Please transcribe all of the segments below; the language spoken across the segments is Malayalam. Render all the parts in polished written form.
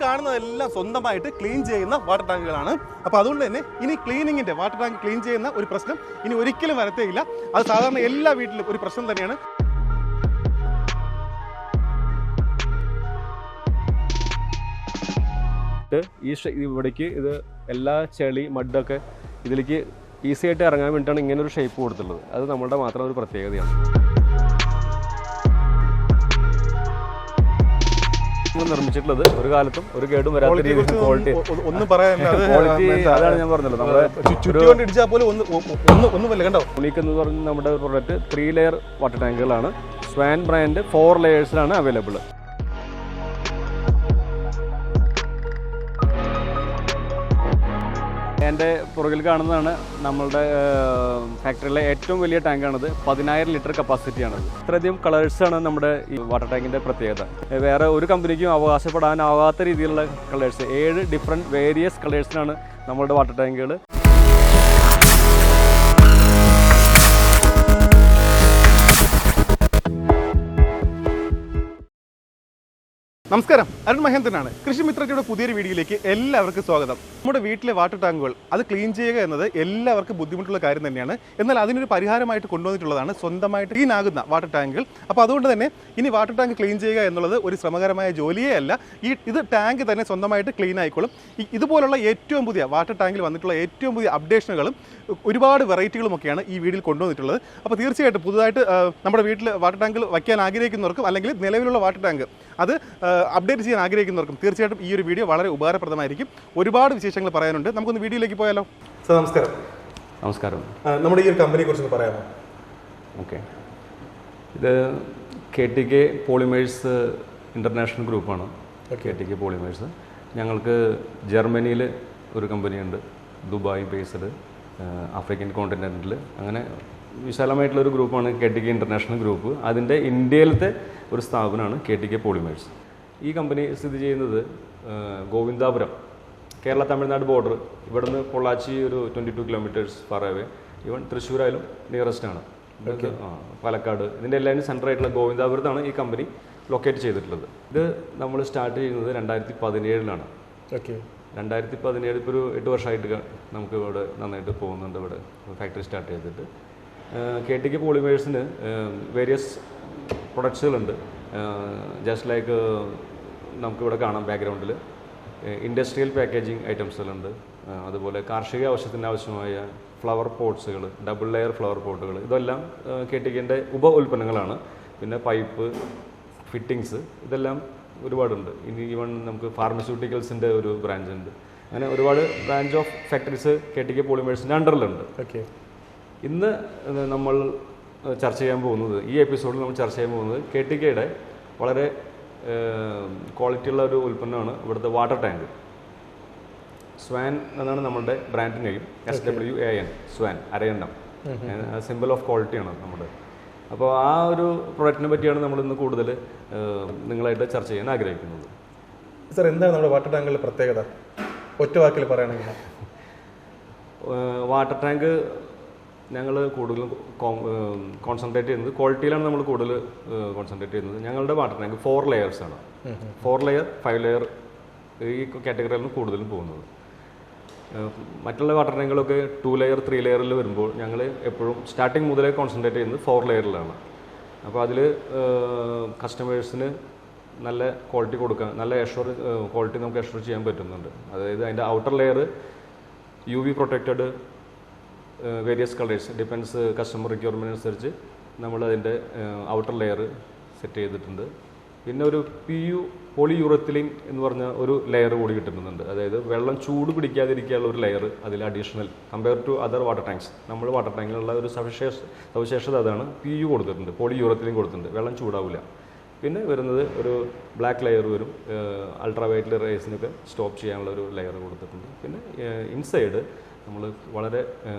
കാണുന്നതെല്ലാം സ്വന്തമായിട്ട് ക്ലീൻ ചെയ്യുന്ന വാട്ടർ ടാങ്കുകളാണ്. അപ്പോൾ അതുകൊണ്ട് തന്നെ ഇനി ക്ലീനിങ്ങിൻ്റെ വാട്ടർ ടാങ്ക് ക്ലീൻ ചെയ്യുന്ന ഒരു പ്രശ്നം ഇനി ഒരിക്കലും വരത്തേയില്ല. അത് സാധാരണ എല്ലാ വീട്ടിലും ഒരു പ്രശ്നം തന്നെയാണ്. ഈ ഇവിടേക്ക് ഇത് എല്ലാ ചെളി മഡൊക്കെ ഇതിലേക്ക് ഈസി ആയിട്ട് ഇറങ്ങാൻ വേണ്ടിയിട്ടാണ് ഇങ്ങനെ ഒരു ഷേപ്പ് കൊടുത്തുള്ളത്. അത് നമ്മുടെ മാത്രം ഒരു പ്രത്യേകതയാണ്. നിർമ്മിച്ചിട്ടുള്ളത് ഒരു കാലത്തും ഒരു കേടും വരാത്ത രീതിയിൽ ക്വാളിറ്റി അതാണ് ഞാൻ പറഞ്ഞല്ലോ. നമ്മുടെ യൂണിക് എന്ന് പറഞ്ഞ നമ്മുടെ പ്രൊഡക്റ്റ് 3 ലെയർ വാട്ടർ ടാങ്കുകളാണ്. സ്വാൻ ബ്രാൻഡ് 4 ലെയേഴ്സിലാണ് അവൈലബിൾ. എൻ്റെ പുറകിൽ കാണുന്നതാണ് നമ്മളുടെ ഫാക്ടറിയിലെ ഏറ്റവും വലിയ ടാങ്കാണിത്. 10,000 ലിറ്റർ കപ്പാസിറ്റിയാണത്. ഇത്രയധികം കളേഴ്സാണ് നമ്മുടെ ഈ വാട്ടർ ടാങ്കിൻ്റെ പ്രത്യേകത. വേറെ ഒരു കമ്പനിക്കും അവകാശപ്പെടാനാവാത്ത രീതിയിലുള്ള കളേഴ്സ്, 7 ഡിഫറെൻറ്റ് വേരിയസ് കളേഴ്സിലാണ് നമ്മളുടെ വാട്ടർ ടാങ്കുകൾ. നമസ്കാരം, അരുൺ മഹേന്ദ്രനാണ്. കൃഷി മിത്രയുടെ പുതിയൊരു വീഡിയോയിലേക്ക് എല്ലാവർക്കും സ്വാഗതം. നമ്മുടെ വീട്ടിലെ വാട്ടർ ടാങ്കുകൾ അത് ക്ലീൻ ചെയ്യുക എന്നത് എല്ലാവർക്കും ബുദ്ധിമുട്ടുള്ള കാര്യം തന്നെയാണ്. എന്നാൽ അതിനൊരു പരിഹാരമായിട്ട് കൊണ്ടുവന്നിട്ടുള്ളതാണ് സ്വന്തമായിട്ട് ക്ലീൻ ആകുന്ന വാട്ടർ ടാങ്കുകൾ. അപ്പോൾ അതുകൊണ്ട് തന്നെ ഇനി വാട്ടർ ടാങ്ക് ക്ലീൻ ചെയ്യുക എന്നുള്ളത് ഒരു ശ്രമകരമായ ജോലിയേ അല്ല. ഇത് ടാങ്ക് തന്നെ സ്വന്തമായിട്ട് ക്ലീൻ ആയിക്കോളും. ഇതുപോലുള്ള ഏറ്റവും പുതിയ വാട്ടർ ടാങ്കിൽ വന്നിട്ടുള്ള ഏറ്റവും പുതിയ അപ്ഡേഷനുകളും ഒരുപാട് വെറൈറ്റികളുമൊക്കെയാണ് ഈ വീഡിയോയിൽ കൊണ്ടുവന്നിട്ടുള്ളത്. അപ്പോൾ തീർച്ചയായിട്ടും പുതുതായിട്ട് നമ്മുടെ വീട്ടിൽ വാട്ടർ ടാങ്കിൽ വയ്ക്കാൻ ആഗ്രഹിക്കുന്നവർക്കും അല്ലെങ്കിൽ നിലവിലുള്ള വാട്ടർ ടാങ്ക് അത് അപ്ഡേറ്റ് ചെയ്യാൻ ആഗ്രഹിക്കുന്നവർക്കും തീർച്ചയായിട്ടും ഈ ഒരു വീഡിയോ വളരെ ഉപകാരപ്രദമായിരിക്കും. ഒരുപാട് വിശേഷങ്ങൾ പറയാനുണ്ട്. നമുക്കൊന്ന് വീഡിയോയിലേക്ക് പോയാലോ? സാർ നമസ്കാരം. നമസ്കാരം. നമ്മുടെ ഈ ഒരു കമ്പനിയെ കുറിച്ച് പറയാമോ? ഓക്കെ, ഇത് KTK പോളിമേഴ്സ് ഇൻ്റർനാഷണൽ ഗ്രൂപ്പാണ്. KTK polymers. ഞങ്ങൾക്ക് ജർമ്മനിയിൽ ഒരു കമ്പനിയുണ്ട്, ദുബായ് ബേസ്ഡ്, ആഫ്രിക്കൻ കോണ്ടിനെൻറ്റിൽ. അങ്ങനെ വിശാലമായിട്ടുള്ളൊരു ഗ്രൂപ്പാണ് KTK ഇൻ്റർനാഷണൽ ഗ്രൂപ്പ്. അതിൻ്റെ ഇന്ത്യയിലത്തെ ഒരു സ്ഥാപനമാണ് KTK പോളിമേഴ്സ്. ഈ കമ്പനി സ്ഥിതി ചെയ്യുന്നത് ഗോവിന്ദാപുരം, കേരള തമിഴ്നാട് ബോർഡർ. ഇവിടുന്ന് പൊള്ളാച്ചി ഒരു 22 കിലോമീറ്റേഴ്സ് ഫാർ അവേ. ഈവൻ തൃശ്ശൂരായാലും നിയറസ്റ്റ് ആണ്. പാലക്കാട്, ഇതിൻ്റെ എല്ലാവരും സെൻറ്റർ ആയിട്ടുള്ള ഗോവിന്ദാപുരത്താണ് ഈ കമ്പനി ലൊക്കേറ്റ് ചെയ്തിട്ടുള്ളത്. ഇത് നമ്മൾ സ്റ്റാർട്ട് ചെയ്യുന്നത് 2017 ഓക്കെ. 2017 ഇപ്പോൾ ഒരു 8 വർഷമായിട്ട് നമുക്ക് ഇവിടെ നന്നായിട്ട് പോകുന്നുണ്ട്. ഇവിടെ ഫാക്ടറി സ്റ്റാർട്ട് ചെയ്തിട്ട് KTK പോളിമേഴ്സിന് വേരിയസ് പ്രൊഡക്ട്സുകളുണ്ട്. ജസ്റ്റ് ലൈക്ക് നമുക്കിവിടെ കാണാം ബാക്ക്ഗ്രൗണ്ടിൽ ഇൻഡസ്ട്രിയൽ പാക്കേജിങ് ഐറ്റംസുകളുണ്ട്. അതുപോലെ കാർഷിക ആവശ്യത്തിന് ആവശ്യമായ ഫ്ലവർ പോട്ട്സുകൾ, ഡബിൾ ലെയർ ഫ്ലവർ പോട്ടുകൾ, ഇതെല്ലാം KTKൻ്റെ ഉപ ഉൽപ്പന്നങ്ങളാണ്. പിന്നെ പൈപ്പ്, ഫിറ്റിങ്സ്, ഇതെല്ലാം ഒരുപാടുണ്ട്. ഇനി ഈവൺ നമുക്ക് ഫാർമസ്യൂട്ടിക്കൽസിൻ്റെ ഒരു ബ്രാഞ്ച് ഉണ്ട്. അങ്ങനെ ഒരുപാട് ബ്രാഞ്ച് ഓഫ് ഫാക്ടറീസ് KTK പോളിമേഴ്സിൻ്റെ അണ്ടറിലുണ്ട്. ഓക്കെ. ഇന്ന് നമ്മൾ ചർച്ച ചെയ്യാൻ പോകുന്നത്, ഈ എപ്പിസോഡിൽ നമ്മൾ ചർച്ച ചെയ്യാൻ പോകുന്നത് KTKയുടെ വളരെ ക്വാളിറ്റിയുള്ള ഒരു ഉൽപ്പന്നമാണ് ഇവിടുത്തെ വാട്ടർ ടാങ്ക്. സ്വാൻ എന്നാണ് നമ്മളുടെ ബ്രാൻഡ് നെയിം. SWAN, സ്വാൻ, അരയന്നം, സിമ്പിൾ ഓഫ് ക്വാളിറ്റിയാണ് നമ്മുടെ. അപ്പോൾ ആ ഒരു പ്രൊഡക്റ്റിനെ പറ്റിയാണ് നമ്മളിന്ന് കൂടുതൽ നിങ്ങളായിട്ട് ചർച്ച ചെയ്യാൻ ആഗ്രഹിക്കുന്നത്. സാർ, എന്താണ് നമ്മുടെ വാട്ടർ ടാങ്കുകളുടെ പ്രത്യേകത ഒറ്റ വാക്കിൽ പറയുകയാണെങ്കിൽ? വാട്ടർ ടാങ്ക് ഞങ്ങൾ കൂടുതലും കോൺസെൻട്രേറ്റ് ചെയ്യുന്നത് ക്വാളിറ്റിയിലാണ്. നമ്മൾ കൂടുതൽ കോൺസെൻട്രേറ്റ് ചെയ്യുന്നത്. ഞങ്ങളുടെ വാട്ടർ ടാങ്ക് 4 ലെയേഴ്സാണ്. 4 ലെയർ, 5 ലെയർ ഈ കാറ്റഗറിയിലാണ് കൂടുതലും പോകുന്നത്. മറ്റുള്ള വാട്ടർ ടാങ്കുകളൊക്കെ 2 ലെയർ, 3 ലെയറിൽ വരുമ്പോൾ ഞങ്ങൾ എപ്പോഴും സ്റ്റാർട്ടിങ് മുതലേ കോൺസെൻട്രേറ്റ് ചെയ്യുന്നത് 4 ലെയറിലാണ്. അപ്പോൾ അതിൽ കസ്റ്റമേഴ്സിന് നല്ല ക്വാളിറ്റി കൊടുക്കാൻ, നല്ല ക്വാളിറ്റി നമുക്ക് അഷ്വർ ചെയ്യാൻ പറ്റുന്നുണ്ട്. അതായത് അതിൻ്റെ outer layer UV protected, various colours, depends customer requirement അനുസരിച്ച് നമ്മൾ അതിൻ്റെ ഔട്ടർ ലെയർ സെറ്റ് ചെയ്തിട്ടുണ്ട്. പിന്നെ ഒരു PU പോളിയൂറത്തിലിൻ എന്ന് പറഞ്ഞ ഒരു ലെയർ കൂടി കിട്ടുന്നുണ്ട്. അതായത് വെള്ളം ചൂട് പിടിക്കാതിരിക്കാനുള്ള ഒരു ലെയർ അതിൽ additional compare to other water tanks. നമ്മൾ വാട്ടർ ടാങ്കിലുള്ള ഒരു സവിശേഷത അതാണ്. PU കൊടുത്തിട്ടുണ്ട്, പോളിയൂറത്തിലിൻ കൊടുത്തിട്ടുണ്ട്, വെള്ളം ചൂടാവില്ല. പിന്നെ വരുന്നത് ഒരു ബ്ലാക്ക് ലെയർ വരും, അൾട്രാവയലറ്റ് റേസിനൊക്കെ സ്റ്റോപ്പ് ചെയ്യാനുള്ള ഒരു ലെയർ കൊടുത്തിട്ടുണ്ട്. പിന്നെ ഇൻസൈഡ് നമ്മൾ വളരെ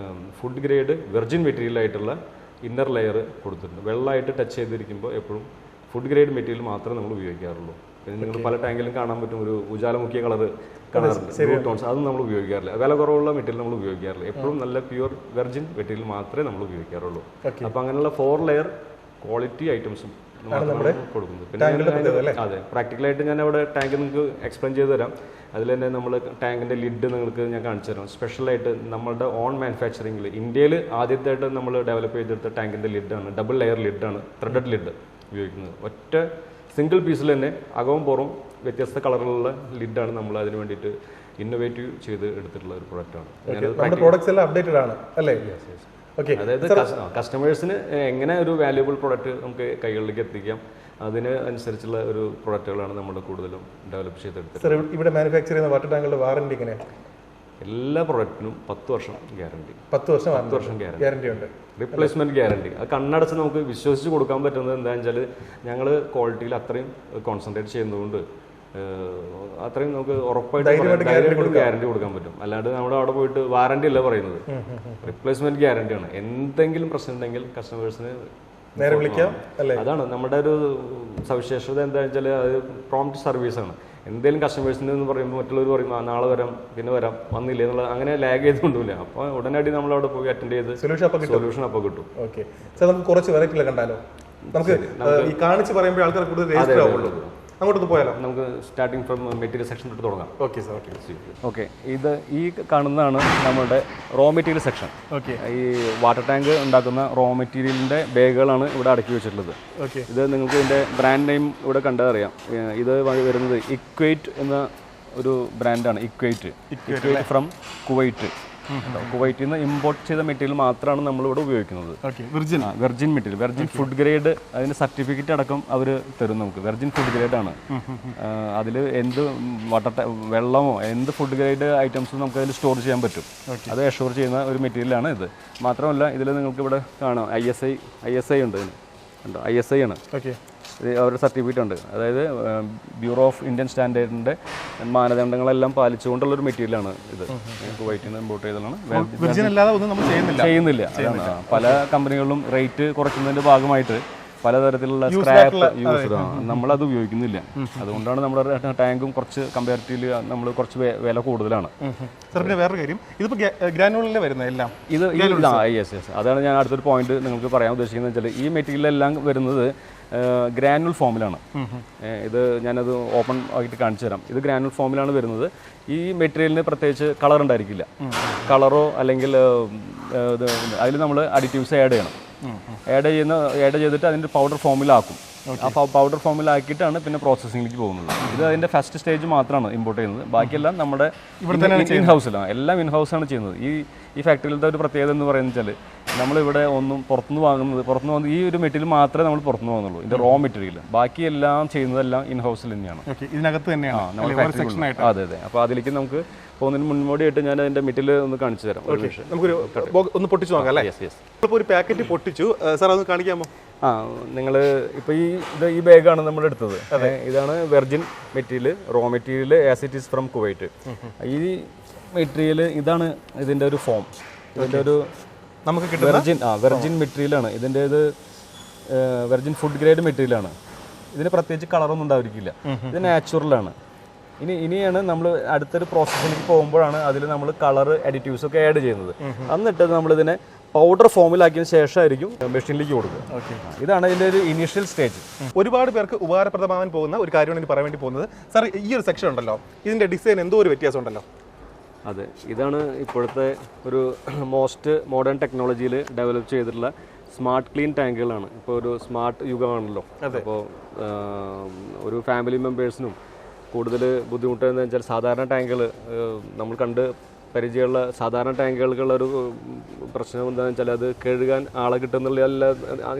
ഫുഡ് ഗ്രേഡ് വെർജിൻ മെറ്റീരിയലായിട്ടുള്ള ഇന്നർ ലെയർ കൊടുത്തിട്ടുണ്ട്. വെള്ളമായിട്ട് ടച്ച് ചെയ്തിരിക്കുമ്പോൾ എപ്പോഴും ഫുഡ് ഗ്രേഡ് മെറ്റീരിയൽ മാത്രമേ നമ്മൾ ഉപയോഗിക്കാറുള്ളൂ. പിന്നെ നിങ്ങൾ പല ടാങ്കിലും കാണാൻ പറ്റും, ഒരു ഉജാലമുഖ്യ കളർ കാണാറുണ്ട്, ബ്ലൂ ടോൺസ്, അത് നമ്മൾ ഉപയോഗിക്കാറില്ല. വില കുറവുള്ള മെറ്റീരിയൽ നമ്മൾ ഉപയോഗിക്കാറില്ല. എപ്പോഴും നല്ല പ്യുവർ വെർജിൻ മെറ്റീരിയൽ മാത്രമേ നമ്മൾ ഉപയോഗിക്കാറുള്ളൂ. അപ്പോൾ അങ്ങനെയുള്ള 4 ലെയർ ക്വാളിറ്റി ഐറ്റംസും കൊടുക്കുന്നത്. പിന്നെ അതെ, പ്രാക്ടിക്കലായിട്ട് ഞാൻ അവിടെ ടാങ്ക് നിങ്ങൾക്ക് എക്സ്പ്ലെയിൻ ചെയ്ത് തരാം. അതിൽ തന്നെ നമ്മൾ ടാങ്കിൻ്റെ ലിഡ് നിങ്ങൾക്ക് ഞാൻ കാണിച്ചു തരാം. സ്പെഷ്യലായിട്ട് നമ്മളുടെ ഓൺ മാനുഫാക്ചറിങ്ങിൽ ഇന്ത്യയിൽ ആദ്യമായിട്ട് നമ്മൾ ഡെവലപ്പ് ചെയ്തെടുത്ത ടാങ്കിൻ്റെ ലിഡാണ്. ഡബിൾ ലെയർ ലിഡാണ്, ത്രെഡഡ് ലിഡ് ഉപയോഗിക്കുന്നത്. ഒറ്റ സിംഗിൾ പീസിൽ തന്നെ അകവും പുറവും വ്യത്യസ്ത കളറിലുള്ള ലിഡാണ് നമ്മൾ അതിന് വേണ്ടിയിട്ട് ഇന്നോവേറ്റീവ് ചെയ്ത് എടുത്തിട്ടുള്ള ഒരു പ്രൊഡക്റ്റാണ്. അതായത് കസ്റ്റമേഴ്സിന് എങ്ങനെ ഒരു വാല്യുബിൾ പ്രൊഡക്റ്റ് നമുക്ക് കൈകളിലേക്ക് എത്തിക്കാം, അതിന് അനുസരിച്ചുള്ള ഒരു പ്രൊഡക്റ്റുകളാണ് നമ്മൾ കൂടുതലും ഡെവലപ്പ് ചെയ്തെടുത്തത്. ഇവിടെ മാനുഫാക്ചർ ചെയ്യുന്ന വാട്ടർ ടാങ്കുകളുടെ വാറണ്ടി എങ്ങനെയാണ്? എല്ലാ പ്രൊഡക്റ്റിനും 10 വർഷം ഗ്യാരണ്ടി. 10 വർഷം ഗ്യാരണ്ടി ഉണ്ട്. Replacement guarantee. അത് കണ്ണടച്ച് നമുക്ക് വിശ്വസിച്ച് കൊടുക്കാൻ പറ്റുന്നത് എന്താണെന്ന് വെച്ചാൽ ഞങ്ങൾ ക്വാളിറ്റിയിൽ അത്രയും കോൺസെൻട്രേറ്റ് ചെയ്യുന്നതുകൊണ്ട് അത്രയും നമുക്ക് ഉറപ്പായിട്ട് ഗ്യാരണ്ടി കൊടുക്കാൻ പറ്റും. അല്ലാണ്ട് നമ്മുടെ അവിടെ പോയിട്ട് വാറണ്ടി അല്ല പറയുന്നത്, റീപ്ലേസ്മെന്റ് ഗ്യാരണ്ടിയാണ്. എന്തെങ്കിലും പ്രശ്നം ഉണ്ടെങ്കിൽ കസ്റ്റമേഴ്സിന് നേരെ വിളിക്കാം. അതാണ് നമ്മുടെ ഒരു സവിശേഷത. എന്താ വെച്ചാൽ അത് പ്രോംപ്റ്റ് സർവീസാണ്. എന്തെങ്കിലും കസ്റ്റമേഴ്സിന് എന്ന് പറയുമ്പോൾ മറ്റുള്ളവർ പറയും നാളെ വരാം, പിന്നെ വരാം, വന്നില്ല എന്നുള്ള അങ്ങനെ ലാഗ് ചെയ്തുകൊണ്ടില്ല. അപ്പോൾ ഉടനടി നമ്മൾ അവിടെ പോയി അറ്റൻഡ് ചെയ്ത് സൊല്യൂഷൻ അപ്പോൾ കിട്ടും. ഓക്കെ സാർ, നമുക്ക് കുറച്ച് വെറൈറ്റികൾ കണ്ടാലോ? നമുക്ക് ഈ കാണിച്ച് പറയുമ്പോൾ ആൾക്കാർ കൂടുതൽ രജിസ്റ്റർ ആവുള്ളൂ. അങ്ങോട്ട് പോയാലോ? നമുക്ക് സ്റ്റാർട്ടിങ് ഫ്രം മെറ്റീരിയൽ സെക്ഷൻ തൊട്ട് തുടങ്ങാം. Okay sir. ഓക്കെ, ഇത് ഈ കാണുന്നതാണ് നമ്മുടെ റോ മെറ്റീരിയൽ സെക്ഷൻ. ഓക്കെ, ഈ വാട്ടർ ടാങ്ക് ഉണ്ടാക്കുന്ന റോ മെറ്റീരിയലിൻ്റെ ബാഗുകളാണ് ഇവിടെ അടക്കി വെച്ചിട്ടുള്ളത്. ഓക്കെ, ഇത് നിങ്ങൾക്ക് ഇതിൻ്റെ ബ്രാൻഡ് നെയിം ഇവിടെ കണ്ടറിയാം. ഇത് വരുന്നത് ഇക്വൈറ്റ് എന്ന ഒരു ബ്രാൻഡാണ്. ഇക്വൈറ്റ് ഫ്രം കുവൈറ്റ്. കുവൈറ്റിൽ നിന്ന് ഇമ്പോർട്ട് ചെയ്ത മെറ്റീരിയൽ മാത്രമാണ് നമ്മളിവിടെ ഉപയോഗിക്കുന്നത്. Virgin material, virgin food grade. അതിന് സർട്ടിഫിക്കറ്റ് അടക്കം അവർ തരും നമുക്ക്. വെർജിൻ ഫുഡ് ഗ്രേഡ് ആണ്. അതിൽ എന്ത് വെള്ളമോ എന്ത് ഫുഡ് ഗ്രേഡ് ഐറ്റംസും നമുക്ക് അതിൽ സ്റ്റോർ ചെയ്യാൻ പറ്റും. അത് അഷ്യൂർ ചെയ്യുന്ന ഒരു മെറ്റീരിയലാണ് ഇത്. മാത്രമല്ല ഇതിൽ നിങ്ങൾക്ക് ഇവിടെ കാണാം ISI ഉണ്ട്. ഇതിന് ISI ആണ്. അവരുടെ സർട്ടിഫിക്കറ്റ് ഉണ്ട്. അതായത് ബ്യൂറോ ഓഫ് ഇന്ത്യൻ സ്റ്റാൻഡേർഡിൻ്റെ മാനദണ്ഡങ്ങളെല്ലാം പാലിച്ചുകൊണ്ടുള്ളൊരു മെറ്റീരിയലാണ് ഇത്. കുവൈറ്റിൽ നിന്ന് ഇമ്പോർട്ട് ചെയ്തതാണ്. ചെയ്യുന്നില്ല. അതാണ് പല കമ്പനികളിലും റേറ്റ് കുറയ്ക്കുന്നതിൻ്റെ ഭാഗമായിട്ട് പലതരത്തിലുള്ള സ്ക്രാപ്പ് യൂസ് നമ്മളത് ഉപയോഗിക്കുന്നില്ല. അതുകൊണ്ടാണ് നമ്മുടെ ടാങ്കും കുറച്ച് കമ്പാരിറ്റീവ്ലി നമ്മൾ കുറച്ച് വില കൂടുതലാണ്. പിന്നെ വേറൊരു കാര്യം, ഇതിപ്പോൾ ഗ്രാനുവലിലെ വരുന്നത് എല്ലാം ഇത് യെസ്. അതാണ് ഞാൻ അടുത്തൊരു പോയിന്റ് നിങ്ങൾക്ക് പറയാൻ ഉദ്ദേശിക്കുന്നത് വെച്ചാൽ ഈ മെറ്റീരിയലെല്ലാം വരുന്നത് ഗ്രാനുവൽ ഫോമിലാണ്. ഇത് ഞാനത് ഓപ്പൺ ആയിട്ട് കാണിച്ചു തരാം. ഇത് ഗ്രാനുവൽ ഫോമിലാണ് വരുന്നത്. ഈ മെറ്റീരിയലിന് പ്രത്യേകിച്ച് കളർ ഉണ്ടായിരിക്കില്ല. കളറോ അല്ലെങ്കിൽ അതിൽ നമ്മൾ അഡിറ്റീവ്സ് ആഡ് ചെയ്യണം. ആഡ് ചെയ്തിട്ട് അതിൻ്റെ പൗഡർ ഫോമിലാക്കും. ആ പൗഡർ ഫോമിലാക്കിയിട്ടാണ് പിന്നെ പ്രോസസ്സിങ്ങിലേക്ക് പോകുന്നത്. ഇത് അതിൻ്റെ ഫസ്റ്റ് സ്റ്റേജ് മാത്രമാണ് ഇമ്പോർട്ട് ചെയ്യുന്നത്. ബാക്കിയെല്ലാം നമ്മുടെ ഇൻ ഹൗസിലാണ്. എല്ലാം ഇൻ ഹൗസാണ് ചെയ്യുന്നത്. ഈ ഫാക്ടറിയിലത്തെ ഒരു പ്രത്യേകത എന്ന് പറയുന്നത് വെച്ചാൽ നമ്മളിവിടെ ഒന്നും പുറത്തുനിന്ന് വാങ്ങുന്നത് ഈ ഒരു മെറ്റീരിയൽ മാത്രമേ നമ്മൾ പുറത്തുനിന്ന് വാങ്ങുന്നുള്ളൂ. ഇതിൻ്റെ റോ മെറ്റീരിയൽ. ബാക്കിയെല്ലാം ചെയ്യുന്നതെല്ലാം ഇൻ ഹൗസിൽ തന്നെയാണ്. ഇതിനകത്ത് തന്നെയാണ്. അതെ. അപ്പോൾ അതിലേക്ക് നമുക്ക് പോകുന്നതിന് മുൻപോടിയായിട്ട് ഞാൻ അതിൻ്റെ മെറ്റീരിയൽ ഒന്ന് കാണിച്ചു തരാം. നമുക്കൊരു ഒന്ന് പൊട്ടിച്ചു നോക്കാം അല്ലേ? ഇപ്പോൾ ഒരു പാക്കറ്റ് പൊട്ടിച്ചു സാർ, അതൊന്ന് കാണിക്കാമോ? നിങ്ങൾ ഇപ്പോൾ ഈ ബാഗാണ് നമ്മൾ എടുത്തത്. ഇതാണ് virgin material, raw material as it is from Kuwait. ഈ മെറ്റീരിയൽ ഇതാണ് ഇതിൻ്റെ ഒരു ഫോം. ഇതിൻ്റെ ഒരു നമുക്ക് വെർജിൻ മെറ്റീരിയലാണ്. ഇതിൻ്റെ ഇത് വെർജിൻ ഫുഡ് ഗ്രേഡ് മെറ്റീരിയലാണ്. ഇതിന് പ്രത്യേകിച്ച് കളറൊന്നും ഉണ്ടായിരിക്കില്ല. ഇത് നാച്ചുറലാണ്. ഇനിയാണ് നമ്മൾ അടുത്തൊരു പ്രോസസ്സിലേക്ക് പോകുമ്പോഴാണ് അതിൽ നമ്മൾ കളർ അഡിറ്റീവ്സ് ഒക്കെ ആഡ് ചെയ്യുന്നത്. എന്നിട്ട് നമ്മളിതിനെ പൗഡർ ഫോമിലാക്കിയതിന് ശേഷമായിരിക്കും മെഷീനിലേക്ക് കൊടുക്കുക. ഇതാണ് ഇതിൻ്റെ ഒരു ഇനീഷ്യൽ സ്റ്റേജ്. ഒരുപാട് പേർക്ക് ഉപകാരപ്രദമാകാൻ പോകുന്ന ഒരു കാര്യമാണ് എനിക്ക് പറയാൻ വേണ്ടി പോകുന്നത്. സാർ, ഈ ഒരു സെക്ഷൻ ഉണ്ടല്ലോ, ഇതിൻ്റെ ഡിസൈൻ എന്തോ ഒരു വ്യത്യാസം ഉണ്ടല്ലോ. അതെ, ഇതാണ് ഇപ്പോഴത്തെ ഒരു മോസ്റ്റ് മോഡേൺ ടെക്നോളജിയിൽ ഡെവലപ്പ് ചെയ്തിട്ടുള്ള സ്മാർട്ട് ക്ലീൻ ടാങ്കുകളാണ്. ഇപ്പോൾ ഒരു സ്മാർട്ട് യുഗമാണല്ലോ. അപ്പോൾ ഒരു ഫാമിലി മെമ്പേഴ്സിനും കൂടുതൽ ബുദ്ധിമുട്ടെന്ന് വെച്ചാൽ സാധാരണ ടാങ്കുകൾ നമ്മൾ കണ്ട് പരിചയമുള്ള സാധാരണ ടാങ്കുകൾക്കുള്ള ഒരു പ്രശ്നം എന്താണെന്ന് വെച്ചാൽ അത് കഴുകാൻ ആളെ കിട്ടുന്നുള്ള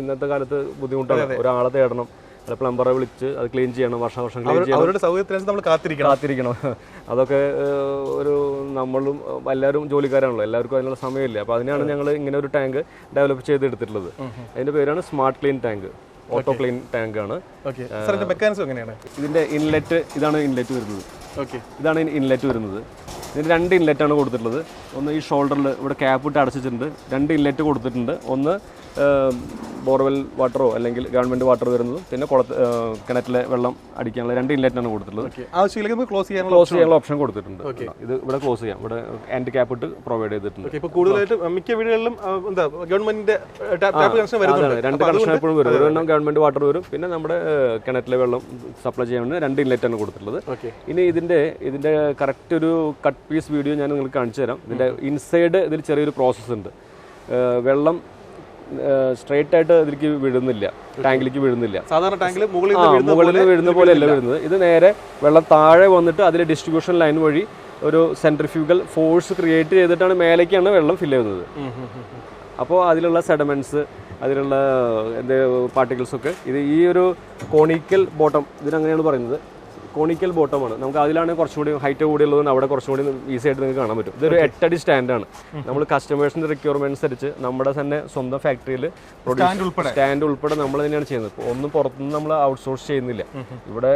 ഇന്നത്തെ കാലത്ത് ബുദ്ധിമുട്ടാണ്. ഒരാളെ തേടണം, അല്ല പ്ലംബറെ വിളിച്ച് അത് ക്ലീൻ ചെയ്യണം, വർഷം ക്ലീൻ ചെയ്യണം. അവരുടെ സൗകര്യത്തിനനുസരിച്ച് നമ്മൾ കാത്തിരിക്കണം. അതൊക്കെ എല്ലാവരും എല്ലാവരും ജോലിക്കാരാണല്ലോ, എല്ലാവർക്കും അതിനുള്ള സമയമില്ല. അപ്പോൾ അതിനാണ് ഞങ്ങൾ ഇങ്ങനെ ഒരു ടാങ്ക് ഡെവലപ്പ് ചെയ്തെടുത്തിട്ടുള്ളത്. അതിൻ്റെ പേരാണ് smart clean tank. Auto clean tank ആണ്. ഇതിൻ്റെ ഇൻലെറ്റ്, ഇതാണ് ഇൻലെറ്റ് വരുന്നത്. ഇതാണ് ഇൻലെറ്റ് വരുന്നത്. ഇതിന് 2 ഇൻലെറ്റാണ് കൊടുത്തിട്ടുള്ളത്. ഒന്ന് ഈ ഷോൾഡറിൽ ഇവിടെ ക്യാപ്പ് ഇട്ട് അടച്ചിട്ടുണ്ട്. 2 ഇൻലെറ്റ് കൊടുത്തിട്ടുണ്ട്. ഒന്ന് ബോർവെൽ വാട്ടറോ അല്ലെങ്കിൽ ഗവൺമെൻറ് വാട്ടർ വരുന്നതും പിന്നെ കിണറ്റിലെ വെള്ളം അടിക്കാനുള്ള 2 ഇൻലെറ്റാണ് കൊടുത്തിട്ടുള്ളത്. ആവശ്യമില്ലെങ്കിൽ ക്ലോസ് ചെയ്യാനുള്ള ഓപ്ഷൻ കൊടുത്തിട്ടുണ്ട്. ഇത് ഇവിടെ ക്ലോസ് ചെയ്യാം, ഇവിടെ ആൻഡ് ക്യാപ്പ് ഇട്ട് പ്രൊവൈഡ് ചെയ്തിട്ടുണ്ട്. ഇപ്പോൾ കൂടുതലായിട്ട് മിക്ക വീടുകളിലും എന്താ ഗവൺമെന്റിന്റെ കണക്ഷൻ വരുന്നുണ്ട്. 2 കണക്ഷൻ എപ്പോഴും വരും. ഒരെണ്ണം ഗവൺമെന്റ് വാട്ടർ വരും, പിന്നെ നമ്മുടെ കിണറ്റിലെ വെള്ളം സപ്ലൈ ചെയ്യാൻ വേണ്ടി 2 ഇൻലെറ്റാണ് കൊടുത്തിട്ടുള്ളത്. ഇനി ഇതിന്റെ കറക്റ്റ് ഒരു കട്ട് പീസ് വീഡിയോ ഞാൻ നിങ്ങൾക്ക് കാണിച്ചു തരാം. ഇതിന്റെ ഇൻസൈഡ് ഇതിൽ ചെറിയൊരു പ്രോസസ്സ് ഉണ്ട്. വെള്ളം സ്ട്രൈറ്റ് ആയിട്ട് ഇതിലേക്ക് വീഴുന്നില്ല, ടാങ്കിലേക്ക് വീഴുന്നില്ല. സാധാരണ ടാങ്കിൽ മുകളിൽ നിന്ന് വീഴുന്ന പോലെയല്ല വരുന്നത്. ഇത് നേരെ വെള്ളം താഴെ വന്നിട്ട് അതിലെ ഡിസ്ട്രിബ്യൂഷൻ ലൈൻ വഴി ഒരു സെൻട്രിഫ്യൂഗൽ ഫോഴ്സ് ക്രിയേറ്റ് ചെയ്തിട്ടാണ് മേലേക്കാണ് വെള്ളം ഫില്ല് ചെയ്യുന്നത്. അപ്പോൾ അതിലുള്ള സെഡമെന്റ്സ്, അതിലുള്ള പാർട്ടിക്കിൾസ് ഒക്കെ ഇത് ഈ ഒരു കോണിക്കൽ ബോട്ടം, ഇതിനങ്ങനെയാണ് പറയുന്നത്. കോണിക്കൽ ബോട്ടമാണ്. നമുക്ക് അതിലാണ് കുറച്ചുകൂടി ഹൈറ്റ് കൂടിയുള്ളത്, അവിടെ കുറച്ചുകൂടി ഈസി ആയിട്ട് നിങ്ങൾക്ക് കാണാൻ പറ്റും. ഇതൊരു 8 അടി സ്റ്റാൻഡാണ്. നമ്മൾ കസ്റ്റമേഴ്സിന്റെ റിക്വയർമെന്റ്സ് അനുസരിച്ച് നമ്മുടെ തന്നെ സ്വന്തം ഫാക്ടറിയിൽ സ്റ്റാൻഡ് ഉൾപ്പെടെ നമ്മൾ തന്നെയാണ് ചെയ്യുന്നത്. ഒന്നും പുറത്തുനിന്ന് നമ്മൾ ഔട്ട്സോഴ്സ് ചെയ്യുന്നില്ല. ഇവിടെ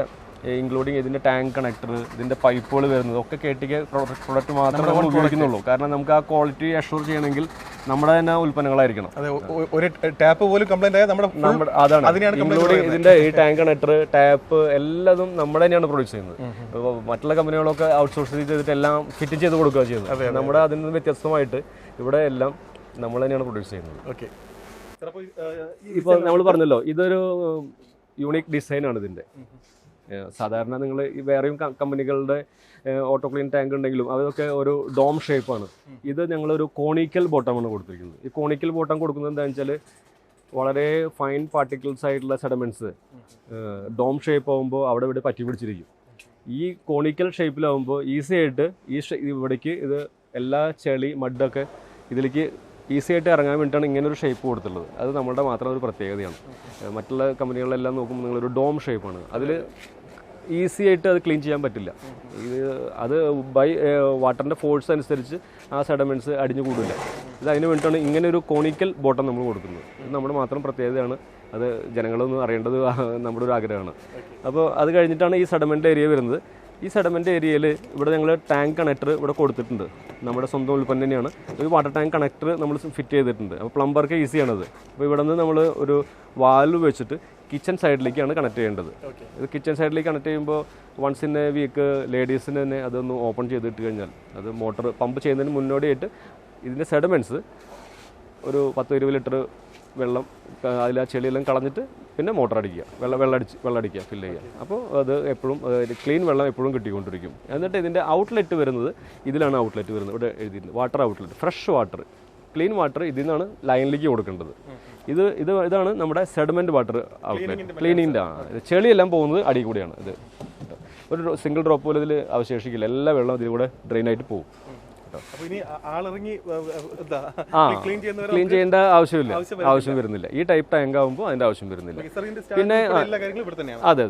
ഇൻക്ലൂഡിങ് ഇതിന്റെ ടാങ്ക് കണക്ടർ, ഇതിന്റെ പൈപ്പുകൾ വരുന്നത് ഒക്കെ കേട്ടിക്ക് പ്രൊഡക്റ്റ് മാത്രമേ നമ്മൾ ഉപയോഗിക്കുന്നുള്ളൂ. കാരണം നമുക്ക് ആ ക്വാളിറ്റി അഷ്യൂർ ചെയ്യണമെങ്കിൽ നമ്മുടെ തന്നെ ഉൽപ്പന്നങ്ങളായിരിക്കണം. ഒരു ടാപ്പ് പോലും കംപ്ലൈന്റ് ആയാൽ നമ്മുടെ അതാണ് ഇൻക്ലൂഡിങ് ഇതിന്റെ ഈ ടാങ്ക് കണക്ടർ, ടാപ്പ് എല്ലാതും നമ്മൾ തന്നെയാണ് പ്രൊഡ്യൂസ് ചെയ്യുന്നത്. മറ്റുള്ള കമ്പനികളൊക്കെ ഔട്ട്സോഴ്സ് ചെയ്തിട്ട് എല്ലാം ഫിറ്റ് ചെയ്ത് കൊടുക്കുക ചെയ്യുന്നത്. നമ്മുടെ അതിൽ നിന്ന് വ്യത്യസ്തമായിട്ട് ഇവിടെ എല്ലാം നമ്മൾ തന്നെയാണ് പ്രൊഡ്യൂസ് ചെയ്യുന്നത്. ഇപ്പോൾ നമ്മൾ പറഞ്ഞല്ലോ, ഇതൊരു യൂണിക് ഡിസൈനാണ് ഇതിന്റെ. സാധാരണ നിങ്ങൾ ഈ വേറെയും കമ്പനികളുടെ ഓട്ടോ ക്ലീൻ ടാങ്ക് ഉണ്ടെങ്കിലും അതൊക്കെ ഒരു ഡോം ഷേപ്പാണ്. ഇത് ഞങ്ങളൊരു കോണിക്കൽ ബോട്ടമാണ് കൊടുത്തിരിക്കുന്നത്. ഈ കോണിക്കൽ ബോട്ടം കൊടുക്കുന്നത് എന്താണെന്ന് വെച്ചാൽ വളരെ ഫൈൻ പാർട്ടിക്കിൾസ് ആയിട്ടുള്ള സെഡമെന്റ്സ് ഡോം ഷേപ്പ് ആകുമ്പോൾ അവിടെ ഇവിടെ പറ്റി പിടിച്ചിരിക്കും. ഈ കോണിക്കൽ ഷേപ്പിലാവുമ്പോൾ ഈസി ആയിട്ട് ഇവിടേക്ക് ഇത് എല്ലാ ചെളി മഡൊക്കെ ഇതിലേക്ക് ഈസി ആയിട്ട് ഇറങ്ങാൻ വേണ്ടിയിട്ടാണ് ഇങ്ങനെ ഒരു ഷേപ്പ് കൊടുത്തുള്ളത്. അത് നമ്മുടെ മാത്രം ഒരു പ്രത്യേകതയാണ്. മറ്റുള്ള കമ്പനികളിലെല്ലാം നോക്കുമ്പോൾ നിങ്ങളൊരു ഡോം ഷേപ്പാണ്. അതിൽ ഈസി ആയിട്ട് അത് ക്ലീൻ ചെയ്യാൻ പറ്റില്ല. അത് ബൈ വാട്ടറിൻ്റെ ഫോഴ്സ് അനുസരിച്ച് ആ സെഡമെന്റ്സ് അടിഞ്ഞു കൂടില്ല. ഇത് അതിന് വേണ്ടിയിട്ടാണ് ഇങ്ങനെ ഒരു കോണിക്കൽ ബോട്ടം നമ്മൾ കൊടുക്കുന്നത്. ഇത് നമ്മുടെ മാത്രം പ്രത്യേകതയാണ്. അത് ജനങ്ങളൊന്നും അറിയേണ്ടത് നമ്മുടെ ഒരു ആഗ്രഹമാണ്. അപ്പോൾ അത് കഴിഞ്ഞിട്ടാണ് ഈ സെഡമെന്റ് ഏരിയ വരുന്നത്. ഈ സെഡമെന്റ് ഏരിയയിൽ ഇവിടെ ഞങ്ങൾ ടാങ്ക് കണക്ടർ ഇവിടെ കൊടുത്തിട്ടുണ്ട്. നമ്മുടെ സ്വന്തം ഉൽപ്പന്നം തന്നെയാണ്. ഒരു വാട്ടർ ടാങ്ക് കണക്ടർ നമ്മൾ ഫിറ്റ് ചെയ്തിട്ടുണ്ട്. അപ്പോൾ പ്ലംബർക്ക് ഈസിയാണത്. അപ്പോൾ ഇവിടെ നിന്ന് നമ്മൾ ഒരു വാൽവ് വെച്ചിട്ട് കിച്ചൺ സൈഡിലേക്കാണ് കണക്ട് ചെയ്യേണ്ടത്. ഇത് കിച്ചൺ സൈഡിലേക്ക് കണക്ട് ചെയ്യുമ്പോൾ വൺസ് ഇൻ എ വീക്ക് ലേഡീസിന് തന്നെ അതൊന്ന് ഓപ്പൺ ചെയ്തിട്ട് കഴിഞ്ഞാൽ അത് മോട്ടർ പമ്പ് ചെയ്യുന്നതിന് മുന്നോടിയായിട്ട് ഇതിൻ്റെ സെഡമെന്റ്സ് ഒരു 10-20 ലിറ്റർ വെള്ളം അതിൽ ആ ചെളിയെല്ലാം കളഞ്ഞിട്ട് പിന്നെ മോട്ടർ അടിക്കുക, വെള്ളം അടിക്കുക, ഫില്ല് ചെയ്യുക. അപ്പോൾ അത് എപ്പോഴും ക്ലീൻ വെള്ളം എപ്പോഴും കിട്ടിക്കൊണ്ടിരിക്കും. എന്നിട്ട് ഇതിൻ്റെ ഔട്ട്ലെറ്റ് വരുന്നത് ഇതിലാണ്. ഔട്ട്ലെറ്റ് വരുന്നത് ഇവിടെ എഴുതിയിട്ടുണ്ട്, water outlet, fresh water, clean water ഇതിൽ നിന്നാണ് ലൈനിലേക്ക് കൊടുക്കേണ്ടത്. ഇതാണ് നമ്മുടെ സെഡ്മെന്റ് വാട്ടർ ഔട്ട്ലെറ്റ്. ക്ലീനിങ്ങിൻ്റെ ചെളിയെല്ലാം പോകുന്നത് അടി കൂടിയാണ്. ഇത് ഒരു സിംഗിൾ ഡ്രോപ്പ് പോലും ഇതിൽ അവശേഷിക്കില്ല. എല്ലാ വെള്ളം ഇതിൽ കൂടെ ഡ്രെയിനായിട്ട് പോകും. ക്ലീൻ ചെയ്യേണ്ട ആവശ്യം വരുന്നില്ല. ഈ ടൈപ്പ് ടാങ്ക് ആകുമ്പോൾ അതിന്റെ ആവശ്യം വരുന്നില്ല. പിന്നെ അതെ,